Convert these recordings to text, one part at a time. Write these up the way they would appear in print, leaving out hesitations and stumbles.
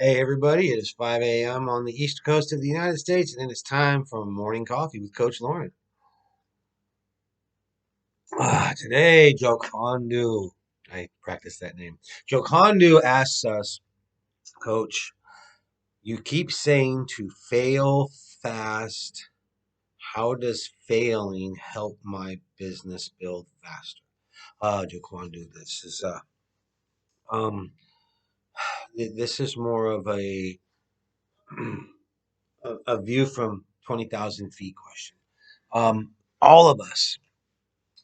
Hey everybody, it is 5 a.m. on the East Coast of the United States, and it's time for morning coffee with Coach Lauren. Today, Joe Condu, I practiced that name. Joe Condu asks us, Coach, you keep saying to fail fast. How does failing help my business build faster? Joe Condu, um, this is more of a view from 20,000 feet question. All of us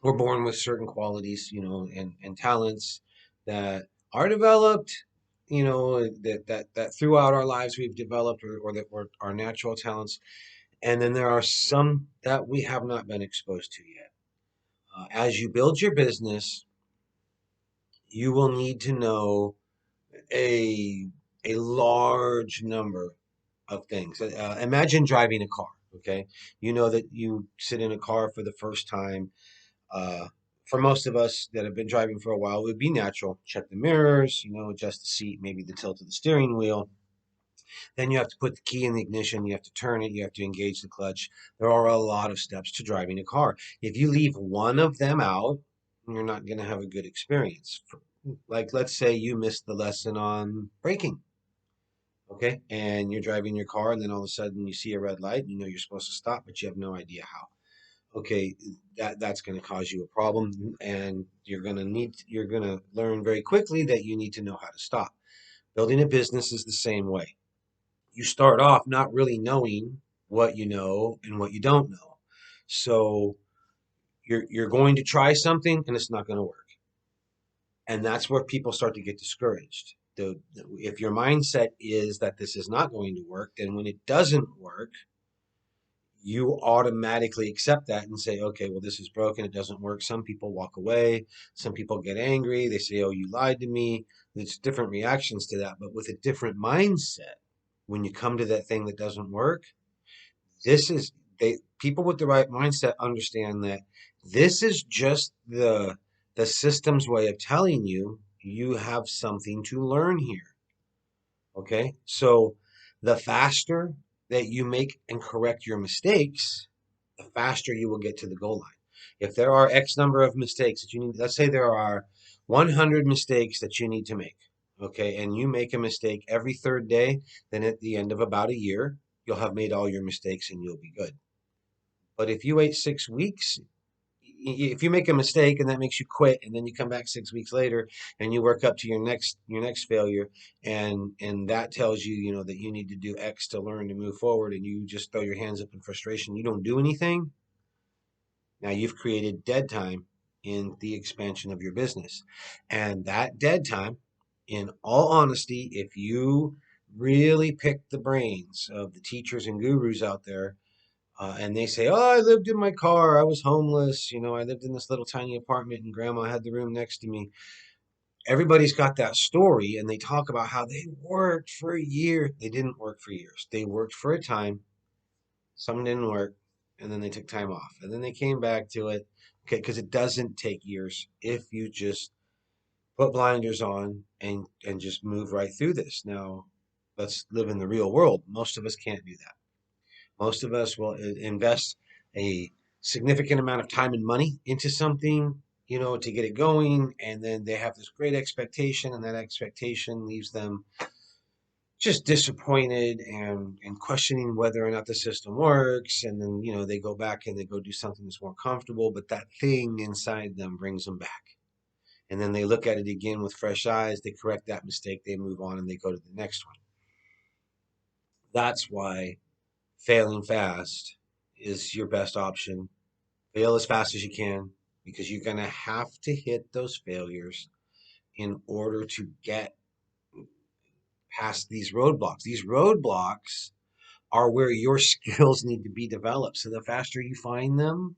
we're born with certain qualities, and talents that are developed, that throughout our lives we've developed, or that were our natural talents. And then there are some that we have not been exposed to yet. As you build your business, you will need to know a a large number of things. Imagine driving a car. Okay, you know that you sit in a car for the first time. For most of us that have been driving for a while, it would be natural. Check the mirrors, adjust the seat, maybe the tilt of the steering wheel. Then you have to put the key in the ignition, you have to turn it, you have to engage the clutch. There are a lot of steps to driving a car. If you leave one of them out, you're not going to have a good experience. Like, let's say you missed the lesson on braking, okay? And you're driving your car, and then all of a sudden you see a red light, and you know you're supposed to stop, but you have no idea how. Okay, that's going to cause you a problem, and you're going to learn very quickly that you need to know how to stop. Building a business is the same way. You start off not really knowing what you know and what you don't know. So you're going to try something and it's not going to work. And that's where people start to get discouraged. If your mindset is that this is not going to work, then when it doesn't work, you automatically accept that and say, okay, well, this is broken. It doesn't work. Some people walk away. Some people get angry. They say, oh, you lied to me. There's different reactions to that. But with a different mindset, when you come to that thing that doesn't work, this is people with the right mindset understand that this is just the system's way of telling you you have something to learn here. Okay, so the faster that you make and correct your mistakes, the faster you will get to the goal line. If there are X number of mistakes that you need, let's say there are 100 mistakes that you need to make, okay, and you make a mistake every third day, then at the end of about a year, you'll have made all your mistakes and you'll be good. But if you wait 6 weeks, if you make a mistake and that makes you quit, and then you come back 6 weeks later and you work up to your next failure, and that tells you, that you need to do X to learn to move forward, and you just throw your hands up in frustration, you don't do anything. Now you've created dead time in the expansion of your business. And that dead time, in all honesty, if you really pick the brains of the teachers and gurus out there, and they say, oh, I lived in my car, I was homeless, I lived in this little tiny apartment and grandma had the room next to me. Everybody's got that story, and they talk about how they worked for a year. They didn't work for years. They worked for a time. Some didn't work, and then they took time off, and then they came back to it. Okay, because it doesn't take years if you just put blinders on and just move right through this. Now, let's live in the real world. Most of us can't do that. Most of us will invest a significant amount of time and money into something, to get it going, and then they have this great expectation, and that expectation leaves them just disappointed and questioning whether or not the system works. And then, they go back and they go do something that's more comfortable, but that thing inside them brings them back. And then they look at it again with fresh eyes, they correct that mistake, they move on, and they go to the next one. That's why failing fast is your best option. Fail as fast as you can, because you're going to have to hit those failures in order to get past these roadblocks. These roadblocks are where your skills need to be developed. So the faster you find them,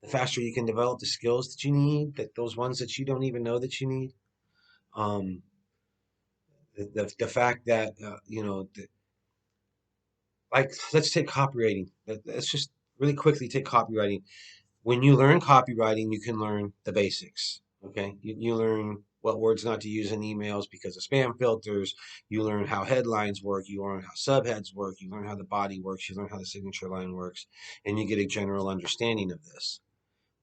the faster you can develop the skills that you need, that those ones that you don't even know that you need. Um, the fact that like, let's take copywriting. Let's just really quickly take copywriting. When you learn copywriting, you can learn the basics. Okay, you learn what words not to use in emails because of spam filters. You learn how headlines work. You learn how subheads work. You learn how the body works. You learn how the signature line works, and you get a general understanding of this.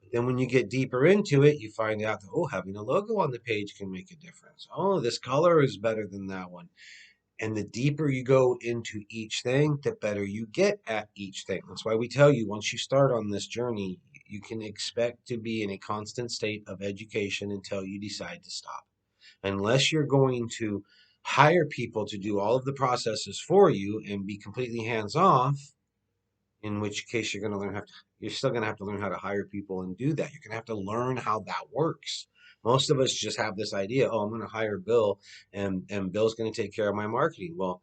But then when you get deeper into it, you find out that, oh, having a logo on the page can make a difference. Oh, this color is better than that one. And the deeper you go into each thing, the better you get at each thing. That's why we tell you once you start on this journey, you can expect to be in a constant state of education until you decide to stop. Unless you're going to hire people to do all of the processes for you and be completely hands off, in which case you're still going to have to learn how to hire people and do that. You're going to have to learn how that works. Most of us just have this idea, oh, I'm going to hire Bill and Bill's going to take care of my marketing. Well,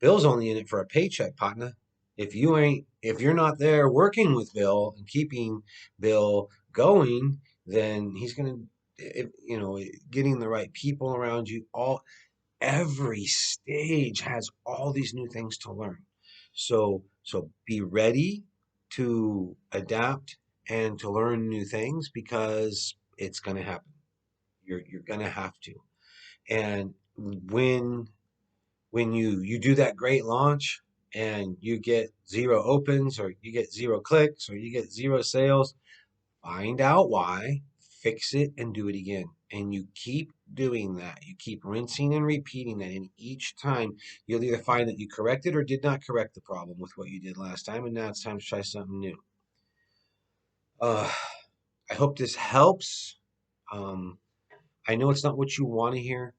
Bill's only in it for a paycheck, partner. If you're not there working with Bill and keeping Bill going, then he's going to, getting the right people around you. Every stage has all these new things to learn. So be ready to adapt and to learn new things because it's going to happen. You're going to have to. And when you do that great launch and you get zero opens or you get zero clicks or you get zero sales, find out why, fix it, and do it again. And you keep doing that. You keep rinsing and repeating that. And each time you'll either find that you corrected or did not correct the problem with what you did last time. And now it's time to try something new. Uh, I hope this helps. Um, I know it's not what you want to hear,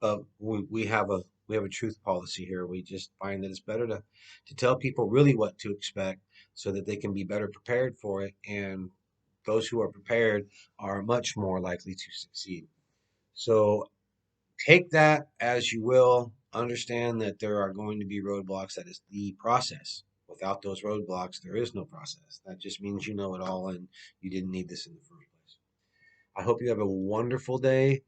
but we have a truth policy here. We just find that it's better to tell people really what to expect so that they can be better prepared for it. And those who are prepared are much more likely to succeed. So take that as you will. Understand that there are going to be roadblocks. That is the process. Without those roadblocks, there is no process. That just means you know it all and you didn't need this in the first place. I hope you have a wonderful day.